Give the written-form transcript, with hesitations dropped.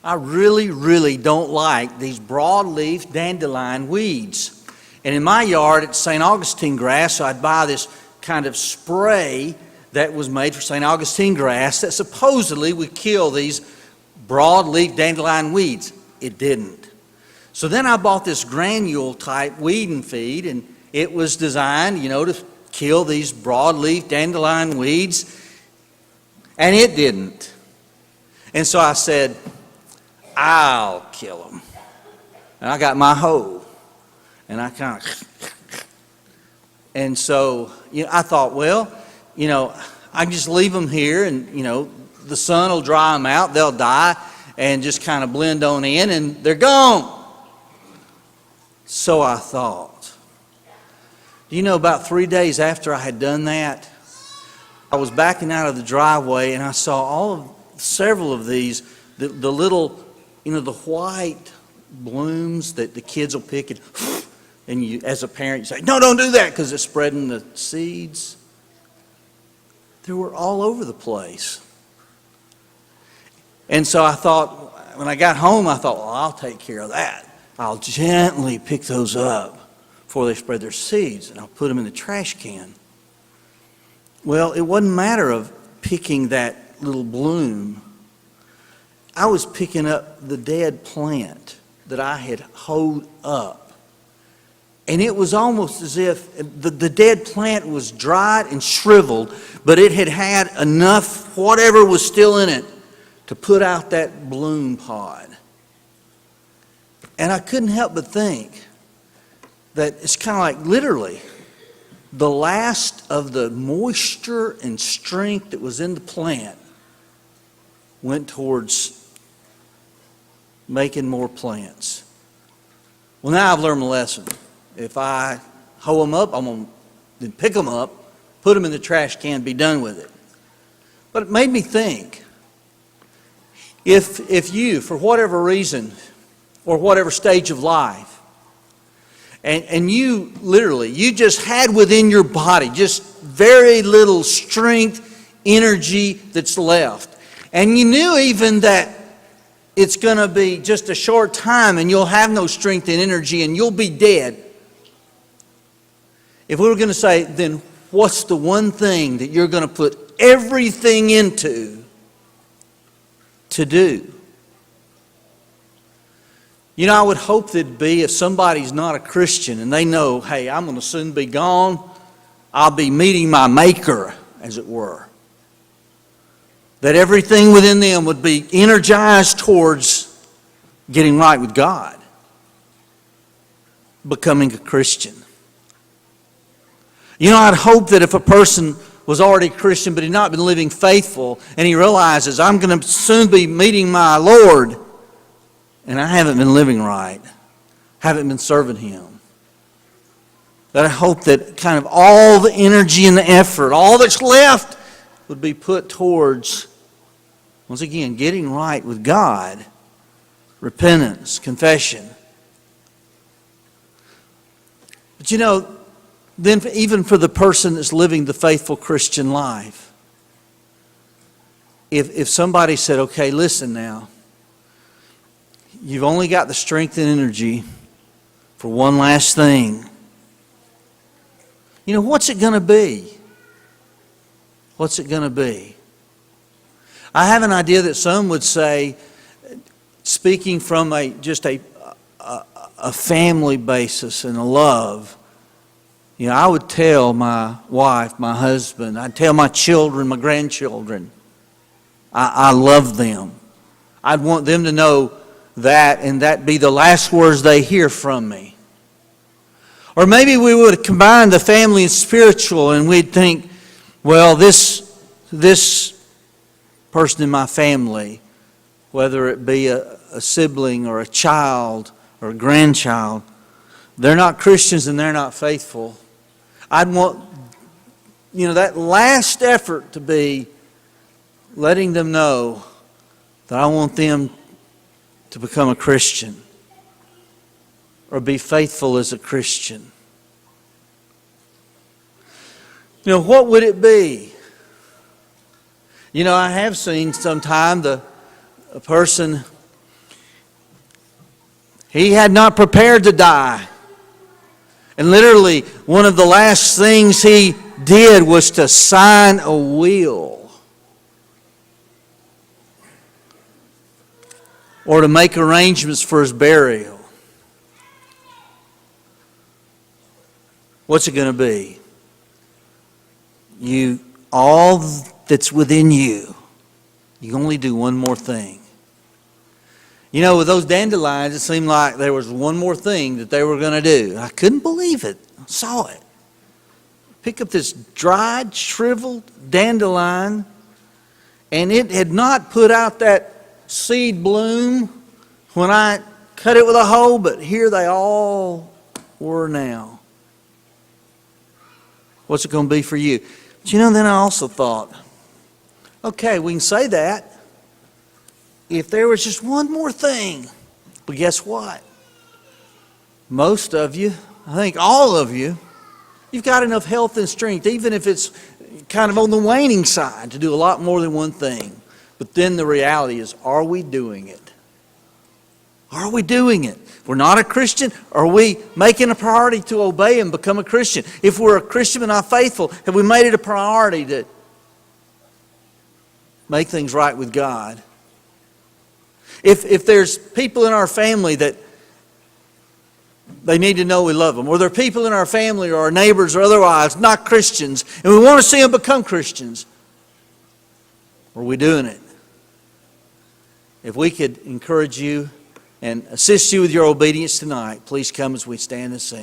I really, really don't like these broadleaf dandelion weeds. And in my yard, it's St. Augustine grass, so I'd buy this kind of spray that was made for St. Augustine grass that supposedly would kill these broadleaf dandelion weeds. It didn't. So then I bought this granule type weed and feed, and it was designed, to kill these broadleaf dandelion weeds, and it didn't. And so I said, I'll kill them. And I got my hoe, and I kind of, and so I thought, well, I can just leave them here, and the sun will dry them out, they'll die, and just kind of blend on in, and they're gone. So I thought. About 3 days after I had done that, I was backing out of the driveway, and I saw several of these, the little, the white blooms that the kids will pick, and you, as a parent, you say, no, don't do that, because it's spreading the seeds. They were all over the place. And so I thought, when I got home, I thought, well, I'll take care of that. I'll gently pick those up before they spread their seeds, and I'll put them in the trash can. Well, it wasn't a matter of picking that little bloom. I was picking up the dead plant that I had hoed up. And it was almost as if the dead plant was dried and shriveled, but it had had enough, whatever was still in it, to put out that bloom pod. And I couldn't help but think that it's kind of like literally the last of the moisture and strength that was in the plant went towards making more plants. Well, now I've learned my lesson. If I hoe them up, I'm going to pick them up, put them in the trash can, be done with it. But it made me think, if you, for whatever reason, or whatever stage of life, and you literally, you just had within your body just very little strength, energy that's left, and you knew even that it's going to be just a short time and you'll have no strength and energy and you'll be dead. If we were going to say, then what's the one thing that you're going to put everything into to do? I would hope that it'd be if somebody's not a Christian and they know, hey, I'm going to soon be gone, I'll be meeting my Maker, as it were. That everything within them would be energized towards getting right with God, becoming a Christian. I'd hope that if a person was already a Christian but had not been living faithful, and he realizes, I'm going to soon be meeting my Lord, and I haven't been living right, haven't been serving Him, that I hope that kind of all the energy and the effort, all that's left, would be put towards, once again, getting right with God, repentance, confession. But then even for the person that's living the faithful Christian life, if somebody said, okay, listen now, you've only got the strength and energy for one last thing. What's it going to be? What's it going to be? I have an idea that some would say, speaking from just a family basis and a love, I would tell my wife, my husband, I'd tell my children, my grandchildren, I love them. I'd want them to know that, and that be the last words they hear from me. Or maybe we would combine the family and spiritual, and we'd think, well, this person in my family, whether it be a sibling or a child or a grandchild, they're not Christians and they're not faithful. I'd want, that last effort to be letting them know that I want them to become a Christian or be faithful as a Christian. What would it be? I have seen sometime a person He had not prepared to die. And literally, one of the last things he did was to sign a will, or to make arrangements for his burial. What's it going to be? All that's within you, you only do one more thing. You know, with those dandelions, it seemed like there was one more thing that they were going to do. I couldn't believe it. I saw it. Pick up this dried, shriveled dandelion, and it had not put out that seed bloom when I cut it with a hoe, but here they all were now. What's it going to be for you? But you know, then I also thought, okay, we can say that if there was just one more thing. But guess what? Most of you, I think all of you, you've got enough health and strength, even if it's kind of on the waning side, to do a lot more than one thing. But then the reality is, are we doing it? Are we doing it? If we're not a Christian, are we making a priority to obey and become a Christian? If we're a Christian but not faithful, have we made it a priority to make things right with God? If there's people in our family that they need to know we love them, or there are people in our family or our neighbors or otherwise not Christians, and we want to see them become Christians, are we doing it? If we could encourage you and assist you with your obedience tonight, please come as we stand and sing.